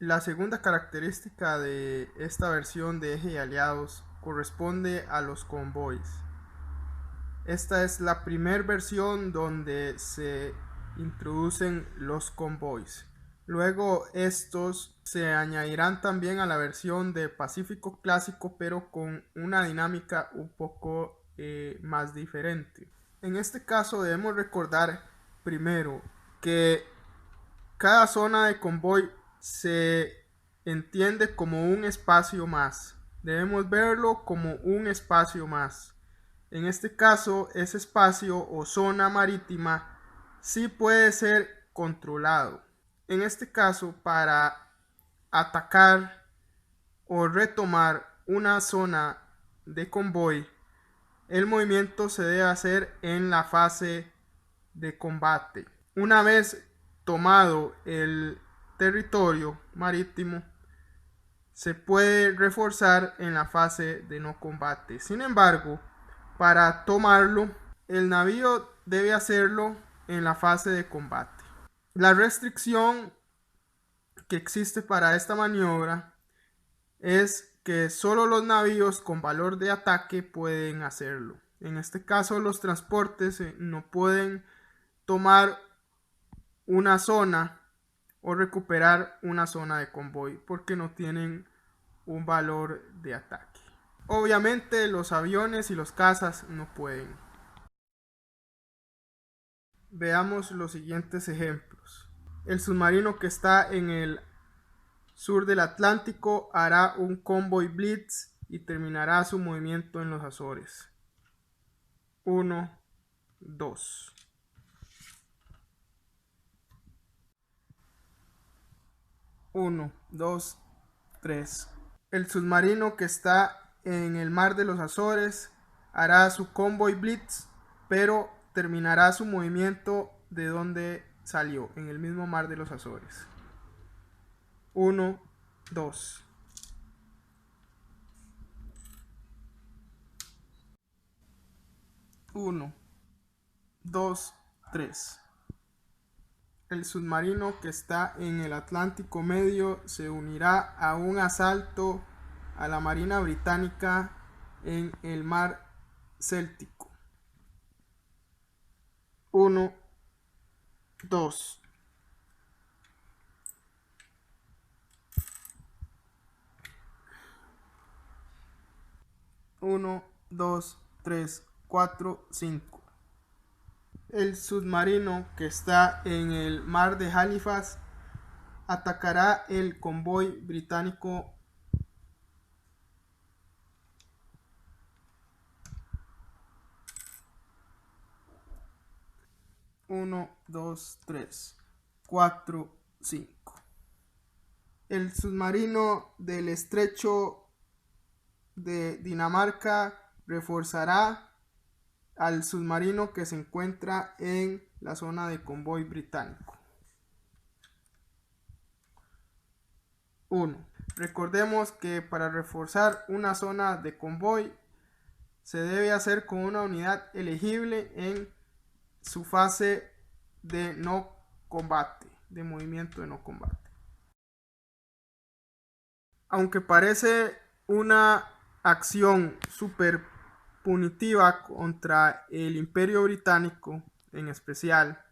La segunda característica de esta versión de Eje y Aliados corresponde a los convoys. Esta es la primera versión donde se introducen los convoys. Luego estos se añadirán también a la versión de Pacífico Clásico, pero con una dinámica un poco más diferente. En este caso debemos recordar primero que cada zona de convoy se entiende como un espacio más. Debemos verlo como un espacio más. En este caso, ese espacio o zona marítima sí puede ser controlado. En este caso, para atacar o retomar una zona de convoy, el movimiento se debe hacer en la fase de combate. Una vez tomado el territorio marítimo, se puede reforzar en la fase de no combate. Sin embargo, para tomarlo, el navío debe hacerlo en la fase de combate. La restricción que existe para esta maniobra es que solo los navíos con valor de ataque pueden hacerlo. En este caso, los transportes no pueden tomar una zona o recuperar una zona de convoy porque no tienen un valor de ataque. Obviamente los aviones y los cazas no pueden. Veamos los siguientes ejemplos. El submarino que está en el sur del Atlántico hará un convoy blitz y terminará su movimiento en los Azores. 1, 2. 1, 2, 3. El submarino que está en el mar de los Azores hará su convoy blitz, pero terminará su movimiento de donde salió, en el mismo mar de los Azores. 1, 2. 1, 2, 3. El submarino que está en el Atlántico Medio se unirá a un asalto a la Marina Británica en el mar Céltico. 1, 2. 1, 2, 3, 4, 5. El submarino que está en el mar de Halifax atacará el convoy británico. 1, 2, 3, 4, 5. El submarino del estrecho de Dinamarca reforzará al submarino que se encuentra en la zona de convoy británico. 1. Recordemos que para reforzar una zona de convoy se debe hacer con una unidad elegible en su fase de no combate, de movimiento de no combate. Aunque parece una acción súper punitiva contra el Imperio Británico en especial,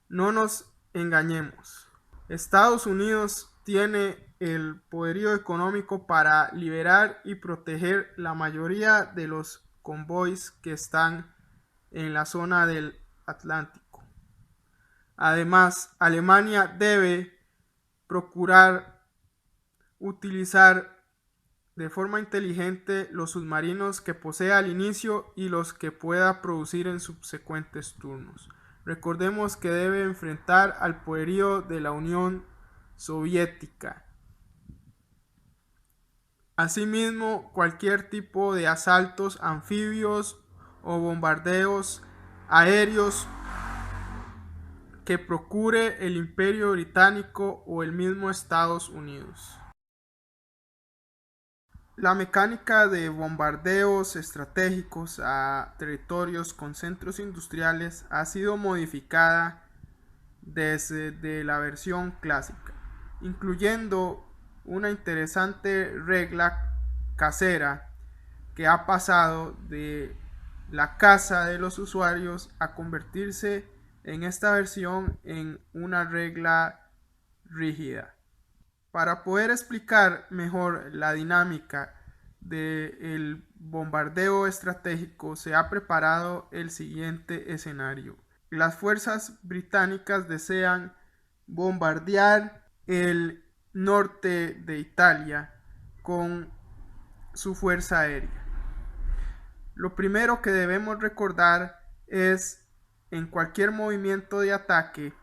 no nos engañemos. Estados Unidos tiene el poderío económico para liberar y proteger la mayoría de los convoys que están en la zona del Atlántico. Además, Alemania debe procurar utilizar de forma inteligente los submarinos que posea al inicio y los que pueda producir en subsecuentes turnos. Recordemos que debe enfrentar al poderío de la Unión Soviética. Asimismo, cualquier tipo de asaltos anfibios o bombardeos aéreos que procure el Imperio Británico o el mismo Estados Unidos. La mecánica de bombardeos estratégicos a territorios con centros industriales ha sido modificada desde la versión clásica. incluyendo una interesante regla casera que ha pasado de la casa de los usuarios a convertirse en esta versión en una regla rígida. Para poder explicar mejor la dinámica del bombardeo estratégico, se ha preparado el siguiente escenario. Las fuerzas británicas desean bombardear el norte de Italia con su fuerza aérea. Lo primero que debemos recordar es, en cualquier movimiento de ataque,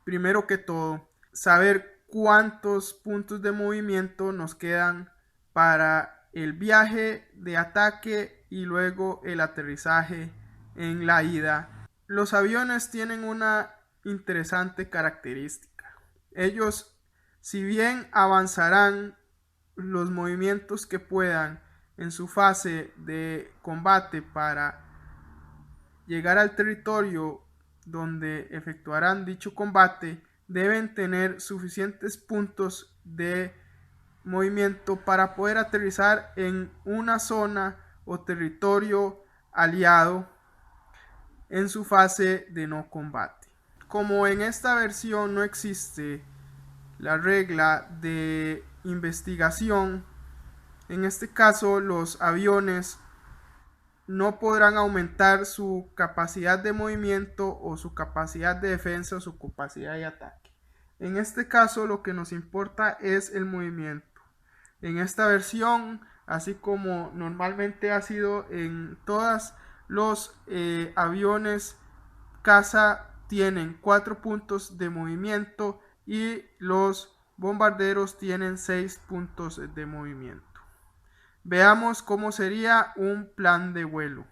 primero que todo, saber cuántos puntos de movimiento nos quedan para el viaje de ataque y luego el aterrizaje en la ida. Los aviones tienen una interesante característica. Ellos, si bien avanzarán los movimientos que puedan en su fase de combate para llegar al territorio donde efectuarán dicho combate, deben tener suficientes puntos de movimiento para poder aterrizar en una zona o territorio aliado en su fase de no combate. Como en esta versión no existe la regla de investigación, en este caso los aviones no podrán aumentar su capacidad de movimiento o su capacidad de defensa o su capacidad de ataque. En este caso lo que nos importa es el movimiento. En esta versión, así como normalmente ha sido en todos los aviones caza, tienen 4 puntos de movimiento y los bombarderos tienen 6 puntos de movimiento. Veamos cómo sería un plan de vuelo.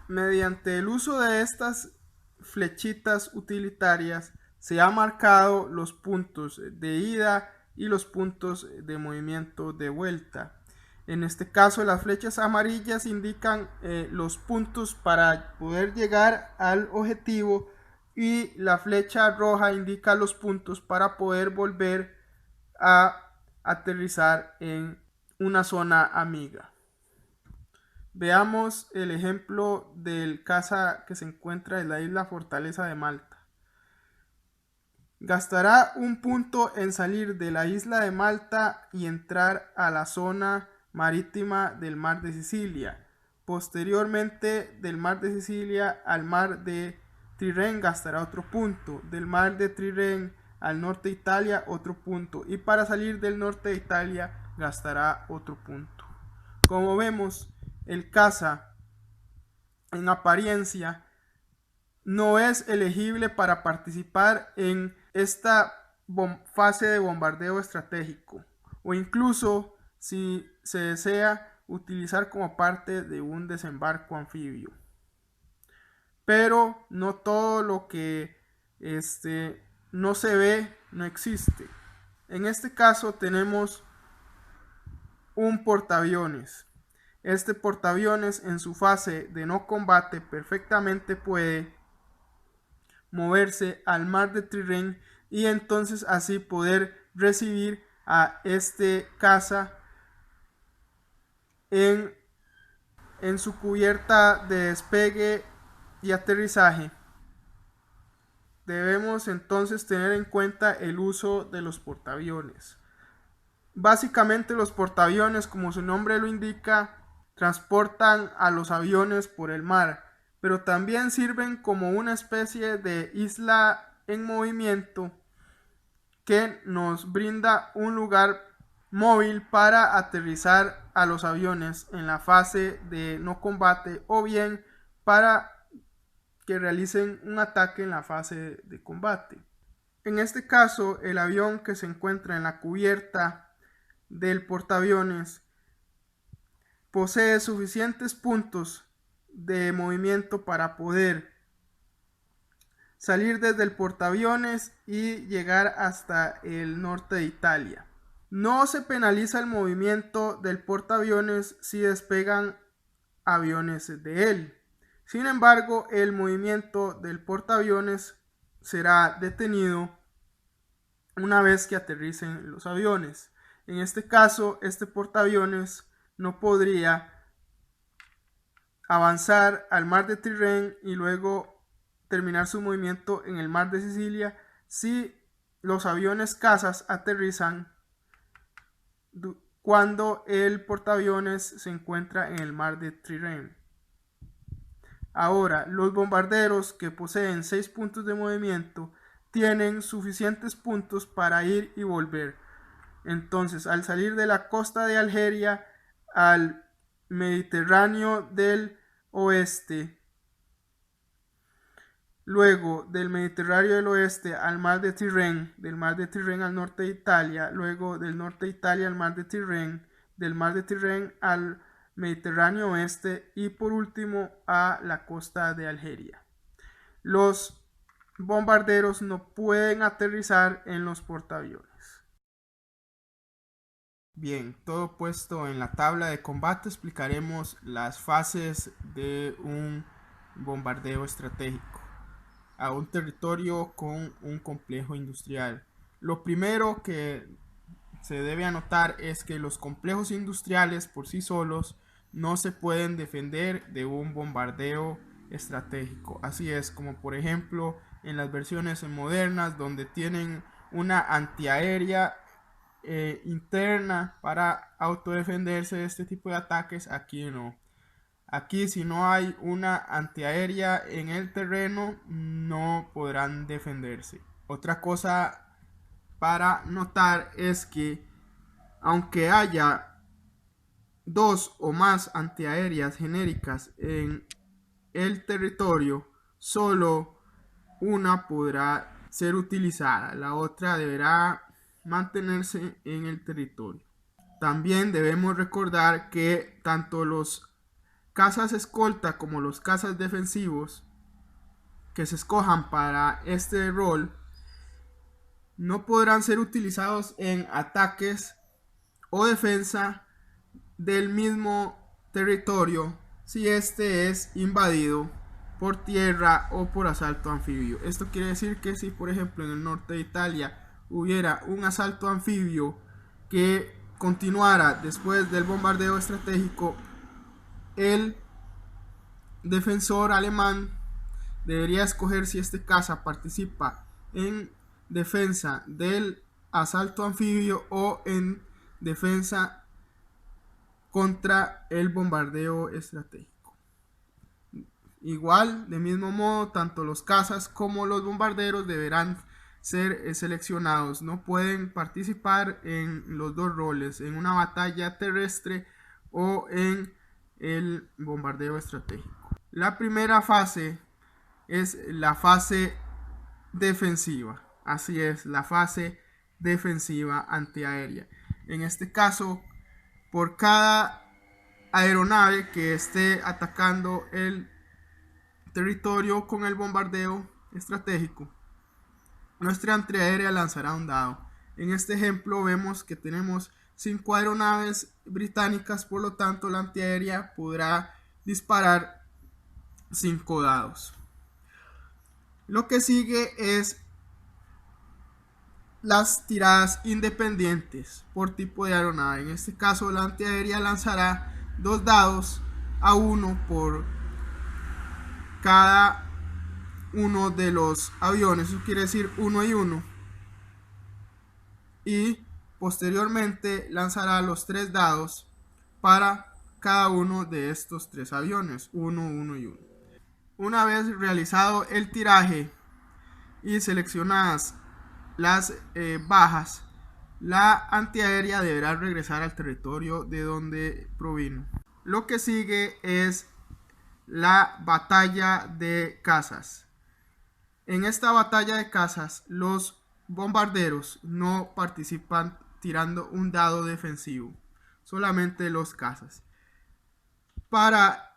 Mediante el uso de estas flechitas utilitarias se han marcado los puntos de ida y los puntos de movimiento de vuelta. En este caso, las flechas amarillas indican los puntos para poder llegar al objetivo y la flecha roja indica los puntos para poder volver a aterrizar en una zona amiga. Veamos el ejemplo del caza que se encuentra en la isla Fortaleza de Malta. Gastará un punto en salir de la isla de Malta y entrar a la zona marítima del mar de Sicilia. Posteriormente, del mar de Sicilia al mar de Trirene gastará otro punto. Del mar de Trirene al norte de Italia otro punto. Y para salir del norte de Italia gastará otro punto. Como vemos, el caza en apariencia no es elegible para participar en esta fase de bombardeo estratégico, o incluso si se desea utilizar como parte de un desembarco anfibio. Pero no todo lo que no se ve no existe. En este caso tenemos un portaaviones. Este portaaviones en su fase de no combate perfectamente puede moverse al mar de Trirene y entonces así poder recibir a este caza en su cubierta de despegue y aterrizaje. Debemos entonces tener en cuenta el uso de los portaaviones. Básicamente los portaaviones, como su nombre lo indica, transportan a los aviones por el mar, pero también sirven como una especie de isla en movimiento que nos brinda un lugar móvil para aterrizar a los aviones en la fase de no combate o bien para que realicen un ataque en la fase de combate. En este caso, el avión que se encuentra en la cubierta del portaaviones posee suficientes puntos de movimiento para poder salir desde el portaaviones y llegar hasta el norte de Italia. No se penaliza el movimiento del portaaviones si despegan aviones de él. Sin embargo, el movimiento del portaaviones será detenido una vez que aterricen los aviones. En este caso, este portaaviones no podría avanzar al mar de Tirrén y luego terminar su movimiento en el mar de Sicilia si los aviones cazas aterrizan cuando el portaaviones se encuentra en el mar de Tirrén. Ahora, los bombarderos que poseen 6 puntos de movimiento tienen suficientes puntos para ir y volver. Entonces, al salir de la costa de Algeria al Mediterráneo del oeste, luego del Mediterráneo del oeste al mar de Tirrén, del mar de Tirrén al norte de Italia, luego del norte de Italia al mar de Tirrén, del mar de Tirrén al Mediterráneo oeste y por último a la costa de Algeria. Los bombarderos no pueden aterrizar en los portaaviones. Bien, todo puesto en la tabla de combate, explicaremos las fases de un bombardeo estratégico a un territorio con un complejo industrial. Lo primero que se debe anotar es que los complejos industriales por sí solos no se pueden defender de un bombardeo estratégico. Así es como por ejemplo en las versiones modernas donde tienen una antiaérea interna para autodefenderse de este tipo de ataques, aquí no. Aquí si no hay una antiaérea en el terreno no podrán defenderse. Otra cosa para notar es que aunque haya 2 o más antiaéreas genéricas en el territorio, solo una podrá ser utilizada, la otra deberá mantenerse en el territorio. También debemos recordar que tanto los cazas escolta como los cazas defensivos que se escojan para este rol no podrán ser utilizados en ataques o defensa del mismo territorio si este es invadido por tierra o por asalto anfibio. Esto quiere decir que si por ejemplo en el norte de Italia hubiera un asalto anfibio que continuara después del bombardeo estratégico, el defensor alemán debería escoger si este caza participa en defensa del asalto anfibio o en defensa contra el bombardeo estratégico. Igual, de mismo modo, tanto los cazas como los bombarderos deberán ser seleccionados. No pueden participar en los dos roles, en una batalla terrestre o en el bombardeo estratégico. La primera fase es la fase defensiva. Así es, la fase defensiva antiaérea. En este caso, por cada aeronave que esté atacando el territorio con el bombardeo estratégico, nuestra antiaérea lanzará un dado. En este ejemplo vemos que tenemos 5 aeronaves británicas, por lo tanto la antiaérea podrá disparar 5 dados. Lo que sigue es las tiradas independientes por tipo de aeronave. En este caso la antiaérea lanzará 2 dados a 1 por cada uno de los aviones, eso quiere decir 1 y 1, y posteriormente lanzará los 3 dados para cada uno de estos 3 aviones, 1, 1 y 1. Una vez realizado el tiraje y seleccionadas las bajas, la antiaérea deberá regresar al territorio de donde provino. Lo que sigue es la batalla de cazas. En esta batalla de cazas, los bombarderos no participan tirando un dado defensivo, solamente los cazas. Para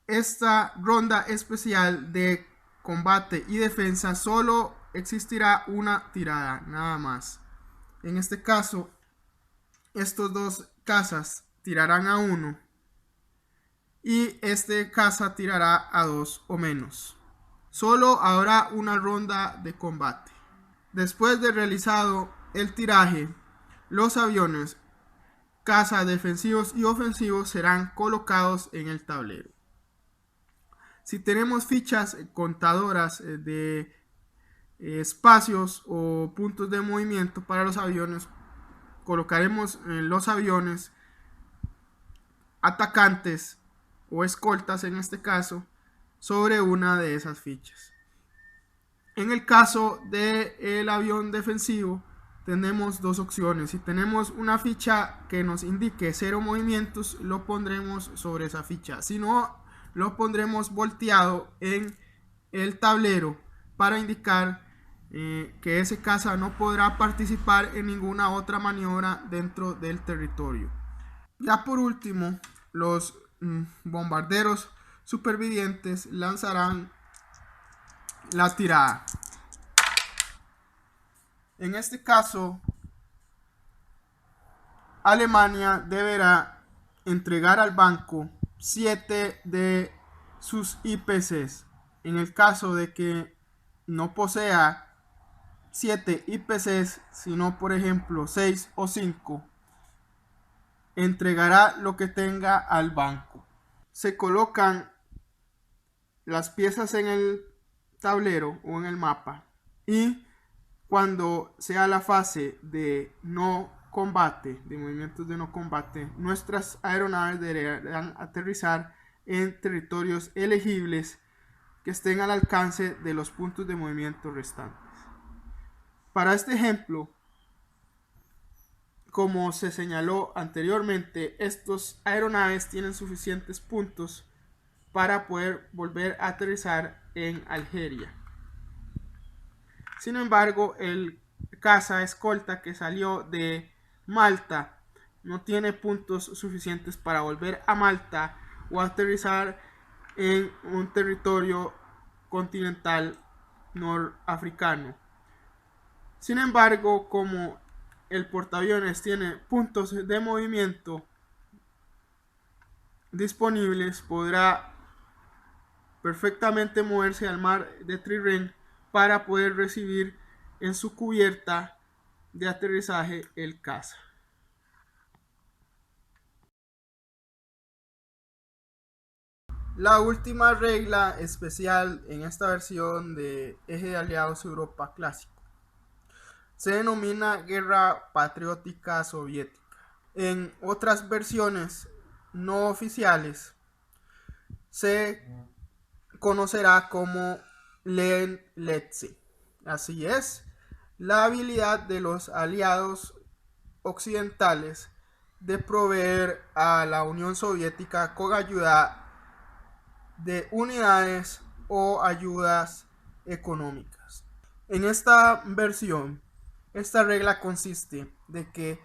esta ronda especial de combate y defensa solo existirá una tirada, nada más. En este caso, estos dos cazas tirarán a 1 y este caza tirará a 2 o menos. Solo habrá una ronda de combate. Después de realizado el tiraje, los aviones caza defensivos y ofensivos serán colocados en el tablero. Si tenemos fichas contadoras de espacios o puntos de movimiento para los aviones, colocaremos los aviones atacantes o escoltas en este caso sobre una de esas fichas. En el caso del avión defensivo tenemos dos opciones. Si tenemos una ficha que nos indique 0 movimientos, lo pondremos sobre esa ficha. Si no, lo pondremos volteado en el tablero para indicar que ese caza no podrá participar en ninguna otra maniobra dentro del territorio. Ya por último, los bombarderos supervivientes lanzarán la tirada. En este caso, Alemania deberá entregar al banco 7 de sus IPCs. En el caso de que no posea 7 IPCs, sino por ejemplo 6 o 5, entregará lo que tenga al banco. Se colocan las piezas en el tablero o en el mapa, y cuando sea la fase de no combate, de movimientos de no combate, nuestras aeronaves deberán aterrizar en territorios elegibles que estén al alcance de los puntos de movimiento restantes. Para este ejemplo, como se señaló anteriormente, estos aeronaves tienen suficientes puntos para poder volver a aterrizar en Algeria. Sin embargo, el caza escolta que salió de Malta no tiene puntos suficientes para volver a Malta o aterrizar en un territorio continental norafricano. Sin embargo, como el portaaviones tiene puntos de movimiento disponibles, podrá perfectamente moverse al mar de Trirén para poder recibir en su cubierta de aterrizaje el caza. La última regla especial en esta versión de Eje de Aliados Europa Clásico se denomina Guerra Patriótica Soviética. En otras versiones no oficiales se conocerá como Len-Letze. Así es, la habilidad de los aliados occidentales de proveer a la Unión Soviética con ayuda de unidades o ayudas económicas. En esta versión, esta regla consiste de que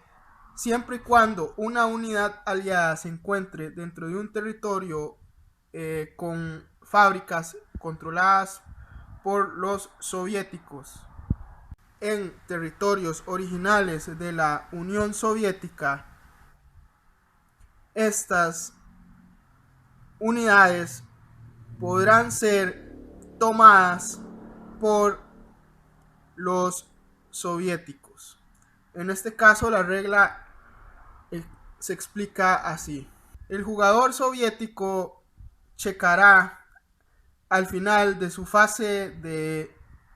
siempre y cuando una unidad aliada se encuentre dentro de un territorio con fábricas controladas por los soviéticos en territorios originales de la Unión Soviética, estas unidades podrán ser tomadas por los soviéticos. En este caso, la regla se explica así: el jugador soviético checará al final de su fase de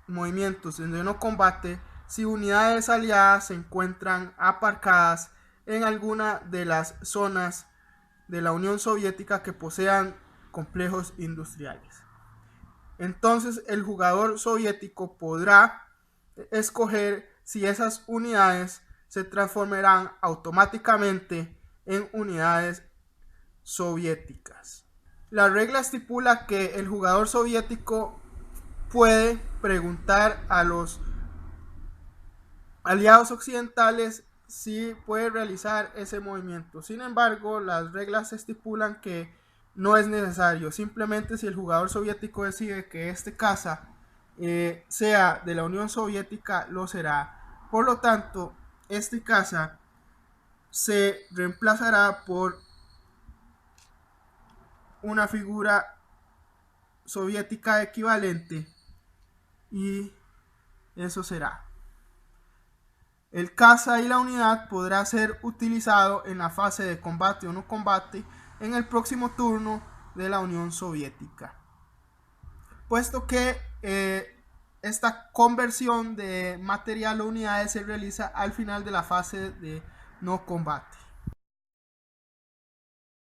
movimientos de no combate si unidades aliadas se encuentran aparcadas en alguna de las zonas de la Unión Soviética que posean complejos industriales. Entonces el jugador soviético podrá escoger si esas unidades se transformarán automáticamente en unidades soviéticas. La regla estipula que el jugador soviético puede preguntar a los aliados occidentales si puede realizar ese movimiento. Sin embargo, las reglas estipulan que no es necesario. Simplemente si el jugador soviético decide que este caza sea de la Unión Soviética, lo será. Por lo tanto, este caza se reemplazará por una figura soviética equivalente, y eso será. El caza y la unidad podrá ser utilizado en la fase de combate o no combate en el próximo turno de la Unión Soviética, puesto que esta conversión de material o unidades se realiza al final de la fase de no combate.